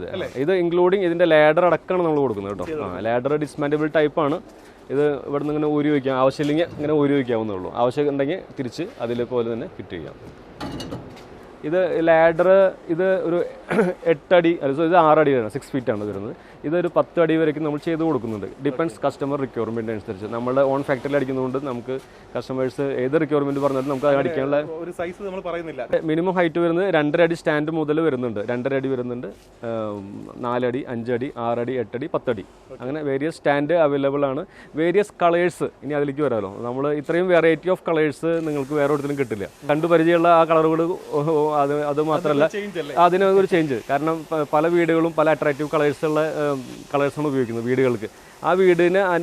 ഇത് ഇൻക്ലൂഡിങ് ഇതിന്റെ ലാഡർ അടക്കമാണ് നമ്മൾ കൊടുക്കുന്നത് കേട്ടോ. ലാഡർ ഡിസ്മാൻറ്റബിൾ ടൈപ്പാണ്. ഇത് ഇവിടെ നിന്ന് ഇങ്ങനെ ഊരി വയ്ക്കാം, ആവശ്യമില്ലെങ്കിൽ ഇങ്ങനെ ഊരി വയ്ക്കാവുന്നേ ഉള്ളൂ. ആവശ്യം ഉണ്ടെങ്കിൽ തിരിച്ച് അതിലേപോലെ തന്നെ ഫിറ്റ് ചെയ്യാം. ഇത് ലാഡർ ഇത് ഒരു 8 അടി, ഇത് 6 അടിയാണ്, 6 ഫീറ്റ് ആണ് വരുന്നത്. ഇതൊരു 10 അടി വരയ്ക്കും നമ്മൾ ചെയ്ത് കൊടുക്കുന്നുണ്ട്. ഡിപ്പെൻഡ്സ് കസ്റ്റമർ റിക്വയർമെന്റ് അനുസരിച്ച്. നമ്മുടെ ഓൺ ഫാക്ടറിയിൽ അടിക്കുന്നതുകൊണ്ട് നമുക്ക് കസ്റ്റമേഴ്സ് ഏത് റിക്വയർമെന്റ് പറഞ്ഞാലും നമുക്ക് അത് അടിക്കാനുള്ള ഒരു സൈസ് നമ്മൾ പറയുന്നില്ല. മിനിമം ഹൈറ്റ് വരുന്നത് 2.5 അടി സ്റ്റാൻഡ് മുതൽ വരുന്നുണ്ട്. 2.5 അടി വരുന്നുണ്ട്, 4 അടി, 5 അടി, 6 അടി, 8 അടി, 10 അടി, അങ്ങനെ വേരിയസ് സ്റ്റാൻഡ് അവൈലബിൾ ആണ്. വേരിയസ് കളേഴ്സ്, ഇനി അതിലേക്ക് വരാമല്ലോ. നമ്മൾ ഇത്രയും വെറൈറ്റി ഓഫ് കളേഴ്സ് നിങ്ങൾക്ക് വേറെ ഒരിടത്തിലും കിട്ടില്ല. കണ്ടു പരിചയമുള്ള ആ കളറുകൾ അത് മാത്രമല്ല, അതിന് ഒരു ചേഞ്ച്. കാരണം പല വീടുകളും പല അട്രാക്റ്റീവ് കളേഴ്സാണ് ഉപയോഗിക്കുന്നത് വീടുകൾക്ക്. ആ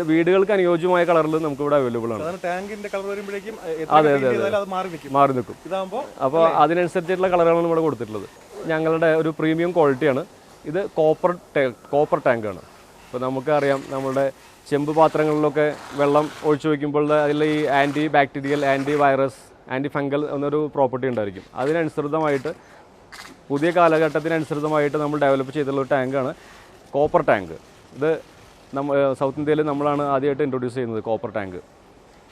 വീടുകൾക്ക് അനുയോജ്യമായ കളറിൽ നമുക്ക് ഇവിടെ അവൈലബിൾ ആണ്. അതെ, മാറി നിൽക്കും. അപ്പോൾ അതിനനുസരിച്ചുള്ള കളറുകളാണ് ഇവിടെ കൊടുത്തിട്ടുള്ളത്. ഞങ്ങളുടെ ഒരു പ്രീമിയം ക്വാളിറ്റിയാണ് ഇത്. കോപ്പർ ടാങ്കാണ്. ഇപ്പോൾ നമുക്കറിയാം, നമ്മുടെ ചെമ്പ് പാത്രങ്ങളിലൊക്കെ വെള്ളം ഒഴിച്ചു വയ്ക്കുമ്പോൾ അതിൽ ഈ anti bacterial, antivirus, antifungal എന്നൊരു പ്രോപ്പർട്ടി ഉണ്ടായിരിക്കും. അതിനനുസൃതമായിട്ട് പുതിയ കാലഘട്ടത്തിനനുസൃതമായിട്ട് നമ്മൾ ഡെവലപ്പ് ചെയ്തിട്ടുള്ള ഒരു ടാങ്കാണ് കോപ്പർ ടാങ്ക്. ഇത് സൗത്ത് ഇന്ത്യയിൽ നമ്മളാണ് ആദ്യമായിട്ട് ഇൻട്രൊഡ്യൂസ് ചെയ്യുന്നത് കോപ്പർ ടാങ്ക്.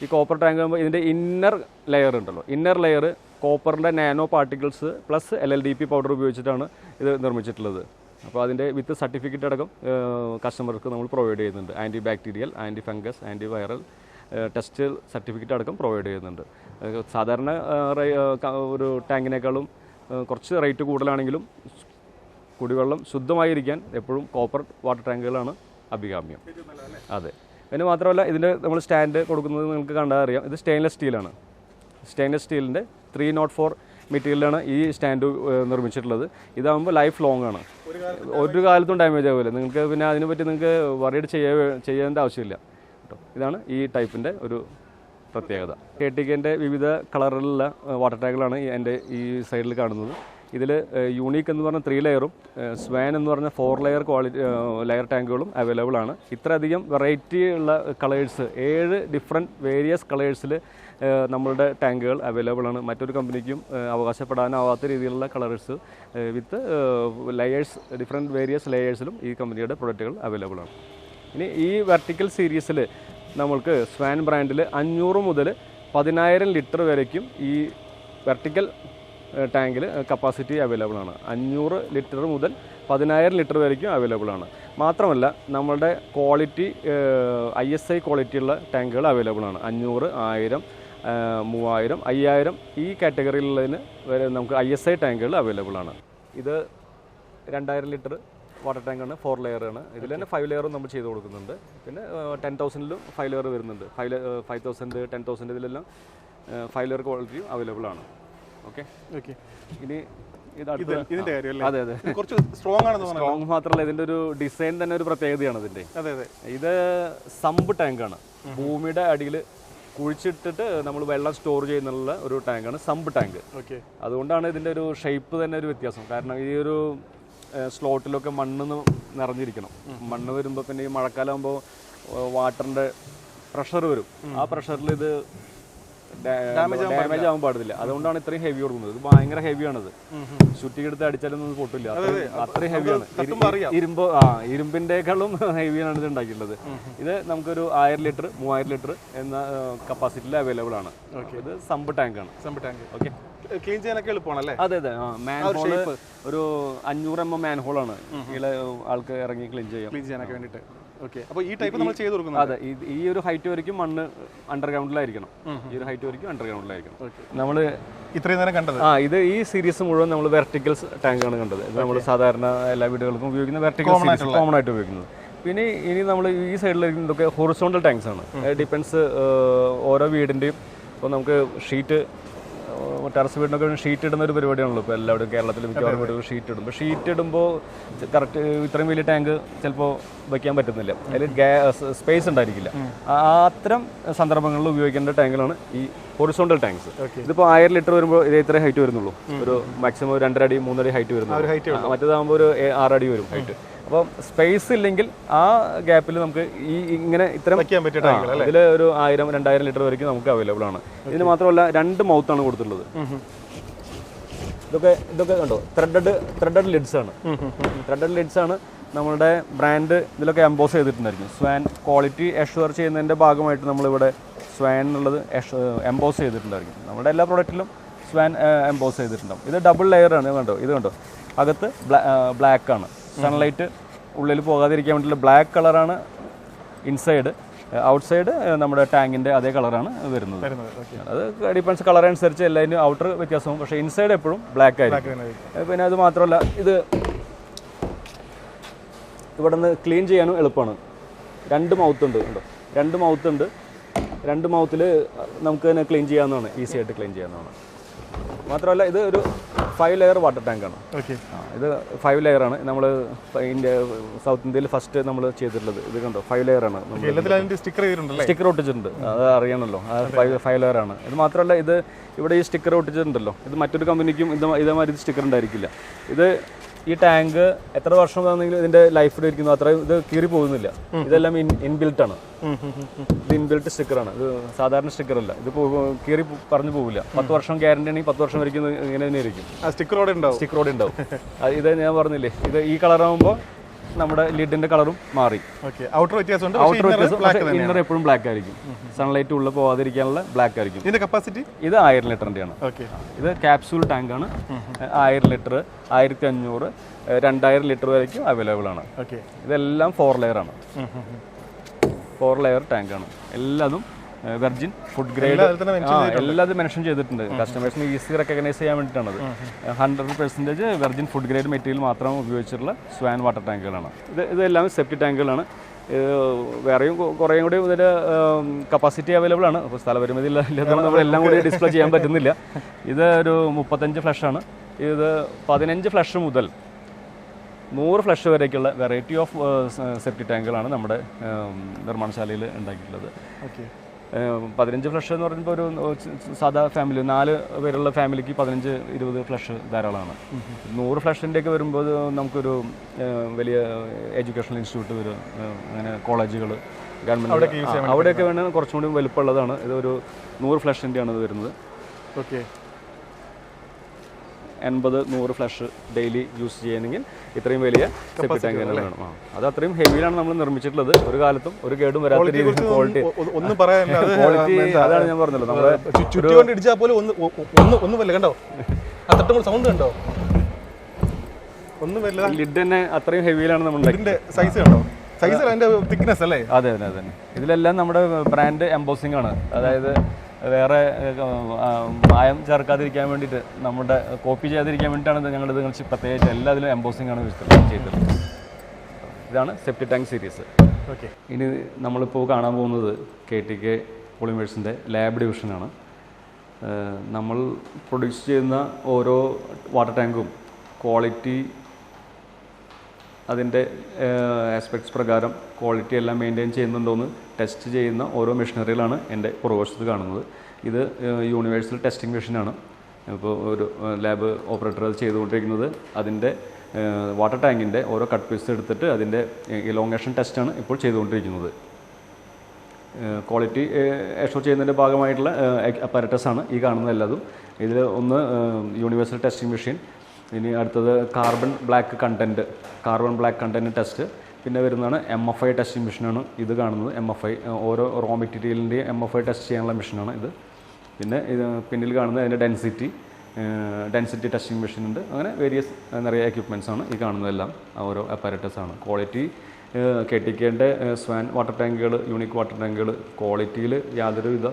ഈ കോപ്പർ ടാങ്ക് ആകുമ്പോൾ ഇതിൻ്റെ ഇന്നർ ലെയർ ഉണ്ടല്ലോ, ഇന്നർ ലെയർ കോപ്പറിൻ്റെ nano particles plus LLDP powder ഉപയോഗിച്ചിട്ടാണ് ഇത് നിർമ്മിച്ചിട്ടുള്ളത്. അപ്പോൾ അതിൻ്റെ വിത്ത് സർട്ടിഫിക്കറ്റ് അടക്കം കസ്റ്റമർക്ക് നമ്മൾ പ്രൊവൈഡ് ചെയ്യുന്നുണ്ട്. Anti bacterial, anti fungus, anti viral, test certificate അടക്കം പ്രൊവൈഡ് ചെയ്യുന്നുണ്ട്. സാധാരണ ഒരു ടാങ്കിനേക്കാളും കുറച്ച് റേറ്റ് കൂടുതലാണെങ്കിലും കുടിവെള്ളം ശുദ്ധമായിരിക്കാൻ എപ്പോഴും കോപ്പർ വാട്ടർ ടാങ്കുകളാണ് അഭികാമ്യം. അതെ. പിന്നെ മാത്രമല്ല ഇതിൻ്റെ നമ്മൾ സ്റ്റാൻഡ് കൊടുക്കുന്നത് നിങ്ങൾക്ക് കണ്ടാൽ അറിയാം. ഇത് സ്റ്റെയിൻലെസ് സ്റ്റീലാണ്. സ്റ്റെയിൻലെസ് സ്റ്റീലിൻ്റെ 304 മെറ്റീരിയലാണ് ഈ സ്റ്റാൻഡ് നിർമ്മിച്ചിട്ടുള്ളത്. ഇതാകുമ്പോൾ ലൈഫ് ലോങ് ആണ്, ഒരു കാലത്തും ഡാമേജ് ആവില്ല. നിങ്ങൾക്ക് പിന്നെ അതിനെപ്പറ്റി നിങ്ങൾക്ക് വറീഡ് ചെയ്യേണ്ട ആവശ്യമില്ല കേട്ടോ. ഇതാണ് ഈ ടൈപ്പിൻ്റെ ഒരു പ്രത്യേകത. KTKൻ്റെ വിവിധ കളറിലുള്ള വാട്ടർ ടാങ്കുകളാണ് എൻ്റെ ഈ സൈഡിൽ കാണുന്നത്. ഇതിൽ യൂണീക്ക് എന്ന് പറഞ്ഞ 3 ലെയറും സ്വാൻ എന്ന് പറഞ്ഞ 4 ലെയർ ലെയർ ടാങ്കുകളും അവൈലബിൾ ആണ്. ഇത്രയധികം വെറൈറ്റി ഉള്ള കളേഴ്സ് 7 ഡിഫറെൻറ്റ് വേരിയസ് കളേഴ്സിൽ നമ്മളുടെ ടാങ്കുകൾ അവൈലബിൾ ആണ്. മറ്റൊരു കമ്പനിക്കും അവകാശപ്പെടാനാവാത്ത രീതിയിലുള്ള കളേഴ്സ് വിത്ത് ലെയേഴ്സ് ഡിഫറെൻറ്റ് വേരിയസ് ലെയേഴ്സിലും ഈ കമ്പനിയുടെ പ്രൊഡക്റ്റുകൾ അവൈലബിൾ ആണ്. ഇനി ഈ വെർട്ടിക്കൽ സീരീസിൽ നമ്മൾക്ക് സ്വാൻ ബ്രാൻഡിൽ 500 മുതൽ 10,000 ലിറ്റർ വരയ്ക്കും ഈ വെർട്ടിക്കൽ ടാങ്കിൽ കപ്പാസിറ്റി അവൈലബിൾ ആണ്. 500 ലിറ്റർ മുതൽ 10,000 ലിറ്റർ വരയ്ക്കും അവൈലബിൾ ആണ്. മാത്രമല്ല നമ്മളുടെ ക്വാളിറ്റി ISI ക്വാളിറ്റിയുള്ള ടാങ്കുകൾ അവൈലബിൾ ആണ്. 500, 1000, 3000, 5000 ഈ കാറ്റഗറിയിലുള്ളതിന് വരെ നമുക്ക് ISI ടാങ്കുകൾ അവൈലബിൾ ആണ്. ഇത് 2000 ലിറ്റർ വാട്ടർ ടാങ്കാണ്, 4 ലെയറാണ്. ഇതിൽ തന്നെ 5 ലെയറും നമ്മൾ ചെയ്ത് കൊടുക്കുന്നുണ്ട്. പിന്നെ 10,000ലും 5 ലെയർ വരുന്നുണ്ട്. 5,000, 10,000 ഇതിലെല്ലാം 5 ലെയർ ക്വാളിറ്റിയും അവൈലബിൾ ആണ്. ഓക്കെ. ഇനി ഇതിന്റെ കാര്യമല്ലേ? അതെ അതെ, കുറച്ച് സ്ട്രോങ് ആണെന്ന് തോന്നുന്നു. സ്ട്രോങ് മാത്രമല്ല ഇതിന്റെ ഒരു ഡിസൈൻ തന്നെ ഒരു പ്രത്യേകതയാണ് ഇതിന്റെ. ഇത് സമ്പ് ടാങ്കാണ്. ഭൂമിയുടെ അടിയിൽ കുഴിച്ചിട്ടിട്ട് നമ്മൾ വെള്ളം സ്റ്റോർ ചെയ്യുന്നുള്ള ഒരു ടാങ്കാണ് സമ്പ് ടാങ്ക്. അതുകൊണ്ടാണ് ഇതിന്റെ ഒരു ഷേപ്പ് തന്നെ ഒരു വ്യത്യാസം. കാരണം ഈ ഒരു സ്ലോട്ടിലൊക്കെ മണ്ണ് നിറഞ്ഞിരിക്കണം. മണ്ണ് വരുമ്പോൾ പിന്നെ ഈ മഴക്കാലം ആകുമ്പോൾ വാട്ടറിന്റെ പ്രഷർ വരും. ആ പ്രഷറിൽ ഇത് ഡാമേജ് ആവാൻ പാടില്ല. അതുകൊണ്ടാണ് ഇത്രയും ഹെവി കൊടുക്കുന്നത്. ഇത് ഭയങ്കര ഹെവിയാണിത്. ചുറ്റിക്കെടുത്ത് അടിച്ചാലൊന്നും പൊട്ടില്ല, അത്രയും ഹെവിയാണ്. ഇരുമ്പിന്റെക്കാളും ഹെവിയാണ് ഇത് ഉണ്ടാക്കിയിട്ടുള്ളത്. ഇത് നമുക്കൊരു 1000 ലിറ്റർ 3000 ലിറ്റർ എന്ന കപ്പാസിറ്റിയിൽ അവൈലബിൾ ആണ്. ഇത് സമ്പ് ടാങ്കാണ്. ഓക്കെ. ക്ലീൻ ചെയ്യാനൊക്കെ എളുപ്പമാണല്ലേ? അതെ അതെ. മാൻഹോള് ഒരു 500 mm മാൻഹോളാണ് ആൾക്ക് ഇറങ്ങി ക്ലീൻ ചെയ്യാനൊക്കെ വേണ്ടിയിട്ട്. അപ്പോൾ ഈ ടൈപ്പ് നമ്മൾ ചെയ്തു കൊടുക്കുന്നത്. അതെ, ഈ ഒരു ഹൈറ്റ് വരയ്ക്കും മണ്ണ് അണ്ടർഗ്രൗണ്ടിലായിരിക്കണം. ഈ ഒരു ഹൈറ്റ് വരയ്ക്കും അണ്ടർഗ്രൗണ്ടിലായിരിക്കണം. നമ്മൾ ഇത്രയും നേരം കണ്ടത് ഇത് ഈ സീരീസ് മുഴുവൻ നമ്മൾ വെർട്ടിക്കൽസ് ടാങ്കാണ് കണ്ടത്. ഇത് നമ്മൾ സാധാരണ എല്ലാ വീടുകൾക്കും ഉപയോഗിക്കുന്ന വെർട്ടിക്കൽ സീരീസ് കോമൺ ആയിട്ട് ഉപയോഗിക്കുന്നത്. പിന്നെ ഇനി നമ്മൾ ഈ സൈഡിൽ ഇതൊക്കെ ഹൊറിസോണ്ടൽ ടാങ്ക്സ് ആണ്. ഡിപ്പെൻസ് ഓരോ വീടിൻ്റെയും. ഇപ്പോൾ നമുക്ക് ഷീറ്റ് ടെറസ് വീടിനൊക്കെ ഷീറ്റ് ഇടുന്ന ഒരു പരിപാടിയാണല്ലോ ഇപ്പോൾ എല്ലാവരും കേരളത്തിൽ മിക്കവാറും വീടുകൾ ഷീറ്റ് ഇടും. അപ്പോൾ ഷീറ്റ് ഇടുമ്പോൾ കറക്റ്റ് ഇത്രയും വലിയ ടാങ്ക് ചിലപ്പോൾ വയ്ക്കാൻ പറ്റുന്നില്ല, അതിൽ സ്പേസ് ഉണ്ടായിരിക്കില്ല. അത്തരം സന്ദർഭങ്ങളിൽ ഉപയോഗിക്കേണ്ട ടാങ്കുകളാണ് ഈ ഹൊറിസോണ്ടൽ ടാങ്ക്സ്. ഇതിപ്പോൾ 1000 ലിറ്റർ വരുമ്പോൾ ഇത് ഇത്ര ഹൈറ്റ് വരുന്നുള്ളൂ. ഒരു മാക്സിമം 2 അടി 3 അടി ഹൈറ്റ് വരുന്നു. മറ്റേതാകുമ്പോൾ ഒരു 6 അടി വരും ഹൈറ്റ്. അപ്പോൾ സ്പേസ് ഇല്ലെങ്കിൽ ആ ഗ്യാപ്പിൽ നമുക്ക് ഈ ഇങ്ങനെ ഇത്തരം ഇതിൽ ഒരു 1000-2000 ലിറ്റർ വரைക്കും നമുക്ക് അവൈലബിൾ ആണ്. ഇതിന് മാത്രമല്ല 2 മൗത്താണ് കൊടുത്തിട്ടുള്ളത്. ഇതൊക്കെ കണ്ടോ, ത്രെഡഡ് ലിഡ്സ് ആണ്. ത്രെഡഡ് ലിഡ്സ് ആണ് നമ്മളുടെ ബ്രാൻഡ് ഇതിലൊക്കെ എംബോസ് ചെയ്തിട്ടുണ്ടായിരിക്കും. സ്വാൻ ക്വാളിറ്റി അഷ്വർ ചെയ്യുന്നതിൻ്റെ ഭാഗമായിട്ട് നമ്മളിവിടെ സ്വാൻ എന്നുള്ളത് എംബോസ് ചെയ്തിട്ടുണ്ടായിരിക്കും. നമ്മുടെ എല്ലാ പ്രൊഡക്റ്റിലും സ്വാൻ എംബോസ് ചെയ്തിട്ടുണ്ടാവും. ഇത് ഡബിൾ ലെയർ ആണ്. ഇത് കണ്ടോ, അകത്ത് ബ്ലാക്ക് ആണ്. സൺലൈറ്റ് ഉള്ളിൽ പോകാതിരിക്കാൻ വേണ്ടിയുള്ള ബ്ലാക്ക് കളറാണ് ഇൻസൈഡ്. ഔട്ട്സൈഡ് നമ്മുടെ ടാങ്കിൻ്റെ അതേ കളറാണ് വരുന്നത്. അത് ഡിപ്പെൻസ് കളർ അനുസരിച്ച് എല്ലാതിനും ഔട്ടർ വ്യത്യാസവും, പക്ഷേ ഇൻസൈഡ് എപ്പോഴും ബ്ലാക്ക് ആയിരിക്കും. പിന്നെ അത് മാത്രമല്ല ഇത് ഇവിടെ നിന്ന് ക്ലീൻ ചെയ്യാനും എളുപ്പമാണ്. 2 മൗത്ത് ഉണ്ട് കേട്ടോ. 2 മൗത്ത് ഉണ്ട്. 2 മൗത്തിൽ നമുക്ക് തന്നെ ക്ലീൻ ചെയ്യാവുന്നതാണ്, ഈസി ആയിട്ട് ക്ലീൻ ചെയ്യാവുന്നതാണ്. മാത്രമല്ല ഇത് ഒരു 5 ലെയർ വാട്ടർ ടാങ്കാണ്. ഇത് 5 ലെയറാണ്. നമ്മൾ സൗത്ത് ഇന്ത്യയിൽ ഫസ്റ്റ് നമ്മൾ ചെയ്തിട്ടുള്ളത്. ഇത് കണ്ടോ, 5 ലെയറാണ്. സ്റ്റിക്കർ ഒട്ടിച്ചിട്ടുണ്ട്, അത് അറിയണമല്ലോ. 5 ലെയറാണ്. ഇത് മാത്രമല്ല ഇത് ഇവിടെ ഈ സ്റ്റിക്കർ ഒട്ടിച്ചിട്ടുണ്ടല്ലോ, ഇത് മറ്റൊരു കമ്പനിക്കും ഇതേമാതിരി സ്റ്റിക്കർ ഉണ്ടായിരിക്കില്ല. ഇത് ഈ ടാങ്ക് എത്ര വർഷം ആണെങ്കിലും ഇതിന്റെ ലൈഫ് ഇരിക്കുന്നു, അത്ര ഇത് കീറി പോകുന്നില്ല. ഇതെല്ലാം ഇൻബിൽറ്റ് ആണ്. ഇത് ഇൻബിൽറ്റ് സ്റ്റിക്കറാണ്. ഇത് സാധാരണ സ്റ്റിക്കർ അല്ല. ഇത് കീറി പറഞ്ഞു പോകില്ല. 10 വർഷം ഗ്യാരണ്ടി ആണെങ്കിൽ 10 വർഷം വരയ്ക്കും ഇങ്ങനെ തന്നെ ഇരിക്കും. സ്റ്റിക്കറോടെ ഉണ്ടാവും. ഇത് ഞാൻ പറഞ്ഞില്ലേ, ഇത് ഈ കളറാകുമ്പോൾ നമ്മുടെ ലിഡിന്റെ കളറും മാറി. ഔട്ടർ വ്യത്യാസം, ഇന്നർ എപ്പോഴും ബ്ലാക്ക് ആയിരിക്കും. സൺലൈറ്റ് ഉള്ളിൽ പോകാതിരിക്കാനുള്ള ബ്ലാക്ക് ആയിരിക്കും. ഇതിന്റെ കപ്പാസിറ്റി ഇത് 1000 ലിറ്ററിന്റെ ആണ്. ഇത് ക്യാപ്സ്യൂൾ ടാങ്ക് ആണ്. 1000 ലിറ്റർ, 1500, 2000 ലിറ്റർ വരയ്ക്കും അവൈലബിൾ ആണ്. ഇതെല്ലാം 4 ലെയർ ആണ്. 4 ലെയർ ടാങ്ക് ആണ്. എല്ലാതും വെർജിൻ ഫുഡ് ഗ്രേഡ് എല്ലാതും മെൻഷൻ ചെയ്തിട്ടുണ്ട്. കസ്റ്റമേഴ്സിന് ഈസി റെക്കഗ്നൈസ് ചെയ്യാൻ വേണ്ടിയിട്ടാണത്. 100% വെർജിൻ ഫുഡ് ഗ്രേഡ് മെറ്റീരിയൽ മാത്രം ഉപയോഗിച്ചിട്ടുള്ള സ്വാൻ വാട്ടർ ടാങ്കുകളാണ്. ഇതെല്ലാം സെപ്റ്റി ടാങ്കുകളാണ്. വേറെയും കുറേയും കൂടി ഇതിൽ കപ്പാസിറ്റി അവൈലബിൾ ആണ്. അപ്പോൾ സ്ഥലപരിമിതി ഇല്ലാത്തതുകൊണ്ട് നമ്മളെല്ലാം കൂടി ഡിസ്പ്ലേ ചെയ്യാൻ പറ്റുന്നില്ല. ഇത് ഒരു 35 ഫ്ലഷാണ്. ഇത് 15 ഫ്ലഷ് മുതൽ 100 ഫ്ലഷ് വരേക്കുള്ള വെറൈറ്റി ഓഫ് സെപ്റ്റി ടാങ്കുകളാണ് നമ്മുടെ നിർമ്മാണശാലയിൽ ഉണ്ടാക്കിയിട്ടുള്ളത്. 15 ഫ്ലഷ് എന്ന് പറയുമ്പോൾ ഒരു സാധാ ഫാമിലി 4 പേരുള്ള ഫാമിലിക്ക് 15-20 ഫ്ലഷ് ധാരാളമാണ്. 100 ഫ്ലഷിൻ്റെയൊക്കെ വരുമ്പോൾ നമുക്കൊരു വലിയ എഡ്യൂക്കേഷണൽ ഇൻസ്റ്റിറ്റ്യൂട്ട് വരും, അങ്ങനെ കോളേജുകൾ, ഗവൺമെൻറ് അവിടെയൊക്കെ വേണമെങ്കിൽ കുറച്ചും കൂടി വലുപ്പമുള്ളതാണ്. ഇതൊരു 100 ഫ്ലഷിൻ്റെയാണ് ഇത് വരുന്നത്. 80-100 ഫ്ലഷ് ഡെയിലി യൂസ് ചെയ്യണമെങ്കിൽ ഇത്രയും വലിയ സെപ്റ്റി ടാങ്ക് തന്നെ വേണം. അത് അത്രയും ഹെവിയിലാണ് നമ്മൾ നിർമ്മിച്ചിട്ടുള്ളത്. ഒരു കാലത്തും ഒരു കേടും വരാത്ത രീതിയിൽ ക്വാളിറ്റി അതാണ് ഞാൻ പറഞ്ഞല്ലോ. നമ്മുടെ ലിഡ് തന്നെ അത്രയും ഹെവിയിലാണ് നമ്മൾ അതെ അതെ അതെ. ഇതിലെല്ലാം നമ്മുടെ ബ്രാൻഡ് എംബോസിംഗ് ആണ്. അതായത് വേറെ മായം ചേർക്കാതിരിക്കാൻ വേണ്ടിയിട്ട്, നമ്മുടെ കോപ്പി ചെയ്യാതിരിക്കാൻ വേണ്ടിയിട്ടാണ് ഞങ്ങളിത് പ്രത്യേകിച്ച് എല്ലാത്തിലും എംബോസിംഗ് ആണ് ചെയ്തത്. ഇതാണ് സെപ്റ്റി ടാങ്ക് സീരീസ്. ഇനി നമ്മളിപ്പോൾ കാണാൻ പോകുന്നത് KTK പോളിമേഴ്സിൻ്റെ ലാബ് ഡിവിഷനാണ്. നമ്മൾ പ്രൊഡ്യൂസ് ചെയ്യുന്ന ഓരോ വാട്ടർ ടാങ്കും ക്വാളിറ്റി, അതിൻ്റെ ആസ്പെക്ട്സ് പ്രകാരം ക്വാളിറ്റി എല്ലാം മെയിൻറ്റെയിൻ ചെയ്യുന്നുണ്ടോയെന്ന് ടെസ്റ്റ് ചെയ്യുന്ന ഓരോ മെഷീനറികളാണ് എൻ്റെ പുറകുവശത്ത് കാണുന്നത്. ഇത് യൂണിവേഴ്സൽ ടെസ്റ്റിംഗ് മെഷീനാണ്. ഇപ്പോൾ ഒരു ലാബ് ഓപ്പറേറ്റർ അത് ചെയ്തുകൊണ്ടിരിക്കുന്നത് അതിൻ്റെ വാട്ടർ ടാങ്കിൻ്റെ ഓരോ കട്ട് പീസ് എടുത്തിട്ട് അതിൻ്റെ ഇലോങ്ങേഷൻ ടെസ്റ്റാണ് ഇപ്പോൾ ചെയ്തുകൊണ്ടിരിക്കുന്നത്. ക്വാളിറ്റി എഷ്യൂർ ചെയ്യുന്നതിൻ്റെ ഭാഗമായിട്ടുള്ള അപ്പാരറ്റസാണ് ഈ കാണുന്നതെല്ലാതും. ഇതിൽ ഒന്ന് യൂണിവേഴ്സൽ ടെസ്റ്റിംഗ് മെഷീൻ, ഇനി അടുത്തത് കാർബൺ ബ്ലാക്ക് കണ്ടൻറ്റ് ടെസ്റ്റ്, പിന്നെ വരുന്നതാണ് MFI ടെസ്റ്റിംഗ് മെഷീനാണ് ഇത് കാണുന്നത്. MFI ഓരോ റോ മെറ്റീരിയലിൻ്റെയും MFI ടെസ്റ്റ് ചെയ്യാനുള്ള മെഷീനാണ് ഇത്. പിന്നെ ഇത് പിന്നിൽ കാണുന്നത് അതിൻ്റെ ഡെൻസിറ്റി ടെസ്റ്റിംഗ് മെഷീൻ ഉണ്ട്. അങ്ങനെ വേരിയസ് നിറയെ എക്യുപ്മെൻറ്റ്സാണ് ഈ കാണുന്നതെല്ലാം ഓരോ അപ്പാരറ്റസാണ്. ക്വാളിറ്റി KTKൻ്റെ സ്വാൻ വാട്ടർ ടാങ്കുകൾ, യൂണിക് വാട്ടർ ടാങ്കുകൾ ക്വാളിറ്റിയിൽ യാതൊരുവിധ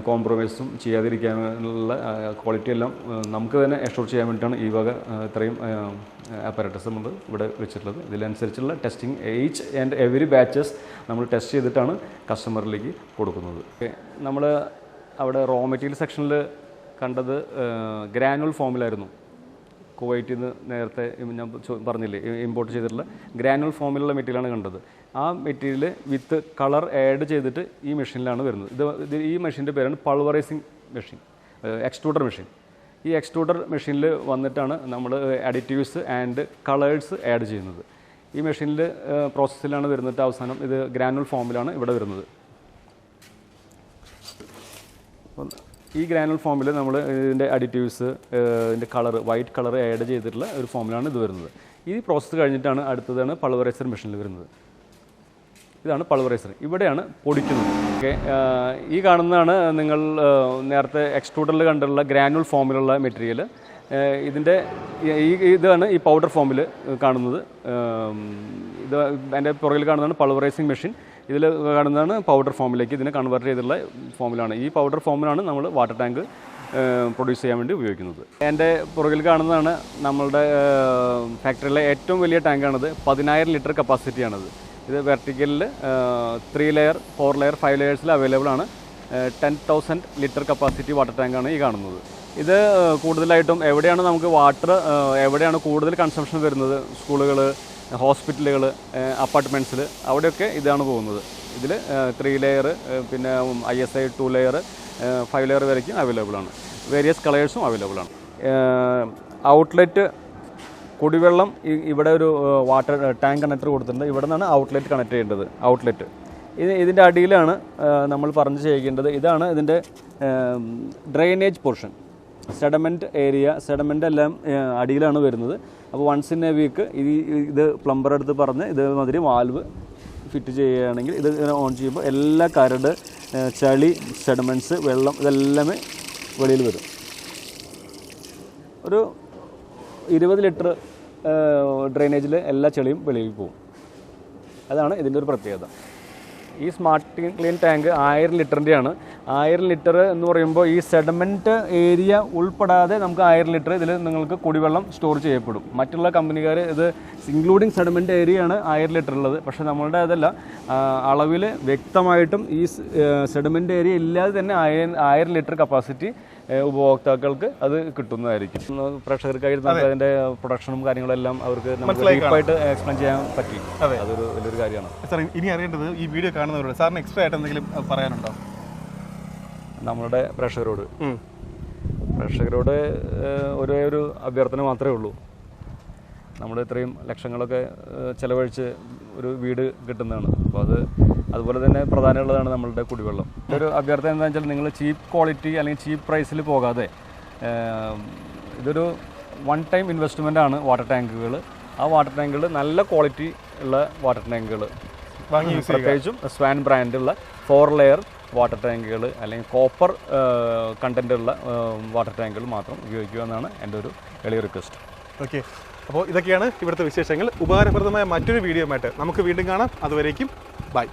കോംപ്രമൈസും ചെയ്യാതിരിക്കാനുള്ള ക്വാളിറ്റി എല്ലാം നമുക്ക് തന്നെ എഷ്യൂർ ചെയ്യാൻ വേണ്ടിയിട്ടാണ് ഈ വക ഇത്രയും അപ്പാരറ്റസ് നമ്മൾ ഇവിടെ വെച്ചിട്ടുള്ളത്. ഇതിനനുസരിച്ചുള്ള testing each and every batches നമ്മൾ ടെസ്റ്റ് ചെയ്തിട്ടാണ് കസ്റ്റമറിലേക്ക് കൊടുക്കുന്നത്. നമ്മൾ അവിടെ റോ മെറ്റീരിയൽ സെക്ഷനിൽ കണ്ടത് ഗ്രാനുവൽ ഫോമിലായിരുന്നു. കുവൈറ്റിൽ നിന്ന് നേരത്തെ ഞാൻ പറഞ്ഞില്ലേ ഇമ്പോർട്ട് ചെയ്തിട്ടുള്ള ഗ്രാനുവൽ ഫോമിലുള്ള മെറ്റീരിയലാണ് കണ്ടത്. ആ മെറ്റീരിയൽ വിത്ത് കളർ ആഡ് ചെയ്തിട്ട് ഈ മെഷീനിലാണ് വരുന്നത്. ഇത് ഈ മെഷീൻ്റെ പേരാണ് പൾവറൈസിങ് മെഷീൻ, എക്സ്ട്രൂഡർ മെഷീൻ. ഈ എക്സ്ട്രൂഡർ മെഷീനിൽ വന്നിട്ടാണ് നമ്മൾ അഡിറ്റീവ്സ് ആൻഡ് കളേഴ്സ് ആഡ് ചെയ്യുന്നത്. ഈ മെഷീനിൽ പ്രോസസ്സിലാണ് വരുന്നിട്ട് അവസാനം ഇത് ഗ്രാനുവൽ ഫോമിലാണ് ഇവിടെ വരുന്നത്. ഈ ഗ്രാനുവൽ ഫോമിൽ നമ്മൾ ഇതിൻ്റെ അഡിറ്റീവ്സ്, ഇതിൻ്റെ കളർ, വൈറ്റ് കളർ ആഡ് ചെയ്തിട്ടുള്ള ഒരു ഫോമിലാണ് ഇത് വരുന്നത്. ഈ പ്രോസസ്സ് കഴിഞ്ഞിട്ടാണ് അടുത്തതാണ് പൾവറൈസർ മെഷീനിൽ വരുന്നത്. ഇതാണ് പൾവറൈസർ. ഇവിടെയാണ് പൊടിക്കുന്നത്. ഓക്കെ, ഈ കാണുന്നതാണ് നിങ്ങൾ നേരത്തെ എക്സ്ട്രൂഡറിൽ കണ്ടുള്ള ഗ്രാനുവൽ ഫോമിലുള്ള മെറ്റീരിയൽ. ഇതിൻ്റെ ഇതാണ് ഈ പൗഡർ ഫോമിൽ കാണുന്നത്. ഇത് എൻ്റെ പുറകിൽ കാണുന്നതാണ് പൾവറൈസിങ് മെഷീൻ. ഇതിൽ കാണുന്നതാണ് പൗഡർ ഫോമിലേക്ക് ഇതിനെ കൺവേർട്ട് ചെയ്തിട്ടുള്ള ഫോമിലാണ്. ഈ പൗഡർ ഫോമിലാണ് നമ്മൾ വാട്ടർ ടാങ്ക് പ്രൊഡ്യൂസ് ചെയ്യാൻ വേണ്ടി ഉപയോഗിക്കുന്നത്. എൻ്റെ പുറകിൽ കാണുന്നതാണ് നമ്മളുടെ ഫാക്ടറിയിലെ ഏറ്റവും വലിയ ടാങ്കാണിത്. 10,000 ലിറ്റർ കപ്പാസിറ്റിയാണിത്. ഇത് വെർട്ടിക്കലിൽ 3 ലെയർ, 4 ലെയർ, 5 ലെയേഴ്സിൽ അവൈലബിൾ ആണ്. 10,000 ലിറ്റർ കപ്പാസിറ്റി വാട്ടർ ടാങ്കാണ് ഈ കാണുന്നത്. ഇത് കൂടുതലായിട്ടും എവിടെയാണ് നമുക്ക് വാട്ടർ, എവിടെയാണ് കൂടുതൽ കൺസംഷൻ വരുന്നത്, സ്കൂളുകൾ, ഹോസ്പിറ്റലുകൾ, അപ്പാർട്ട്മെൻറ്റ്സിൽ, അവിടെയൊക്കെ ഇതാണ് പോകുന്നത്. ഇതിൽ 3 ലെയർ, പിന്നെ ISI 2 ലെയർ, 5 ലെയർ വരയ്ക്കും അവൈലബിൾ ആണ്. വേരിയസ് കളേഴ്സും അവൈലബിൾ ആണ്. ഔട്ട്ലെറ്റ് കുടിവെള്ളം ഇവിടെ ഒരു വാട്ടർ ടാങ്ക് കണക്ടർ കൊടുത്തിട്ടുണ്ട്. ഇവിടെ നിന്നാണ് ഔട്ട്ലെറ്റ് കണക്ട് ചെയ്യേണ്ടത്. ഔട്ട്ലെറ്റ് ഇതിൻ്റെ അടിയിലാണ് നമ്മൾ പറഞ്ഞു ചെയ്യേണ്ടത്. ഇതാണ് ഇതിൻ്റെ ഡ്രെയിനേജ് പോർഷൻ. സെഡമെൻറ്റ് ഏരിയ, സെഡമെൻ്റ് എല്ലാം അടിയിലാണ് വരുന്നത്. അപ്പോൾ വൺസ് ഇൻ എ വീക്ക് ഇത് പ്ലംബർ അടുത്ത് പറഞ്ഞ് ഇതേമാതിരി വാൽവ് ഫിറ്റ് ചെയ്യുകയാണെങ്കിൽ ഇത് ഓൺ ചെയ്യുമ്പോൾ എല്ലാ കരട്, ചളി, സെഡമെൻറ്റ്സ്, വെള്ളം ഇതെല്ലാമേ വെളിയിൽ വരും. ഒരു 20 ലിറ്റർ ഡ്രെയിനേജിൽ എല്ലാ ചെളിയും വെളിയിൽ പോകും. അതാണ് ഇതിൻ്റെ ഒരു പ്രത്യേകത. ഈ സ്മാർട്ട് ക്ലീൻ ടാങ്ക് 1000 ലിറ്ററിൻ്റെയാണ്. 1000 ലിറ്റർ എന്ന് പറയുമ്പോൾ ഈ സെഡമെൻറ്റ് ഏരിയ ഉൾപ്പെടാതെ നമുക്ക് 1000 ലിറ്റർ ഇതിൽ നിങ്ങൾക്ക് കുടിവെള്ളം സ്റ്റോർ ചെയ്യപ്പെടും. മറ്റുള്ള കമ്പനിക്കാർ ഇത് ഇൻക്ലൂഡിങ് സെഡമെൻറ്റ് ഏരിയയാണ് 1000 ലിറ്റർ ഉള്ളത്. പക്ഷേ നമ്മളുടെ അതല്ല, അളവിൽ വ്യക്തമായിട്ടും ഈ സെഡമെൻറ്റ് ഏരിയ ഇല്ലാതെ തന്നെ 1000 ലിറ്റർ കപ്പാസിറ്റി ഉപഭോക്താക്കൾക്ക് അത് കിട്ടുന്നതായിരിക്കും. പ്രേക്ഷകർക്കായി നമുക്ക് അതിൻ്റെ പ്രൊഡക്ഷനും കാര്യങ്ങളെല്ലാം അവർക്ക് നമുക്ക് ഡീപ്പായിട്ട് എക്സ്പ്ലെയിൻ ചെയ്യാൻ പറ്റി. അതൊരു വലിയൊരു കാര്യമാണ്. സാർ, ഇനി അറിയേണ്ടത് ഈ വീഡിയോ കാണുന്നവരോട് സാറിന് എക്സ്ട്രാ ആയിട്ട് എന്തെങ്കിലും പറയാനുണ്ടോ നമ്മളുടെ പ്രേക്ഷകരോട് ഒരേ ഒരു അഭ്യർത്ഥന മാത്രമേ ഉള്ളൂ. നമ്മൾ ഇത്രയും ലക്ഷങ്ങളൊക്കെ ചിലവഴിച്ച് ഒരു വീട് കിട്ടുന്നതാണ്. അപ്പോൾ അതുപോലെ തന്നെ പ്രധാനമുള്ളതാണ് നമ്മളുടെ കുടിവെള്ളം. ഒരു അഭ്യർത്ഥന എന്താണെന്ന് വെച്ചാൽ നിങ്ങൾ ചീപ്പ് ക്വാളിറ്റി അല്ലെങ്കിൽ ചീപ്പ് പ്രൈസിൽ പോകാതെ, ഇതൊരു വൺ ടൈം ഇൻവെസ്റ്റ്മെൻ്റ് ആണ് വാട്ടർ ടാങ്കുകൾ. ആ വാട്ടർ ടാങ്കുകൾ നല്ല ക്വാളിറ്റി ഉള്ള വാട്ടർ ടാങ്കുകൾ വാങ്ങി, പ്രത്യേകിച്ചും സ്വാൻ ബ്രാൻഡുള്ള 4 ലെയർ വാട്ടർ ടാങ്കുകൾ അല്ലെങ്കിൽ കോപ്പർ കണ്ടൻറ്റുള്ള വാട്ടർ ടാങ്കുകൾ മാത്രം ഉപയോഗിക്കുക എന്നാണ് എൻ്റെ ഒരു എളിയ റിക്വസ്റ്റ്. ഓക്കെ, അപ്പോൾ ഇതൊക്കെയാണ് ഇവിടുത്തെ വിശേഷങ്ങൾ. ഉപകാരപ്രദമായ മറ്റൊരു വീഡിയോ ആയിട്ട് നമുക്ക് വീണ്ടും കാണാം. അതുവരേക്കും ബൈ.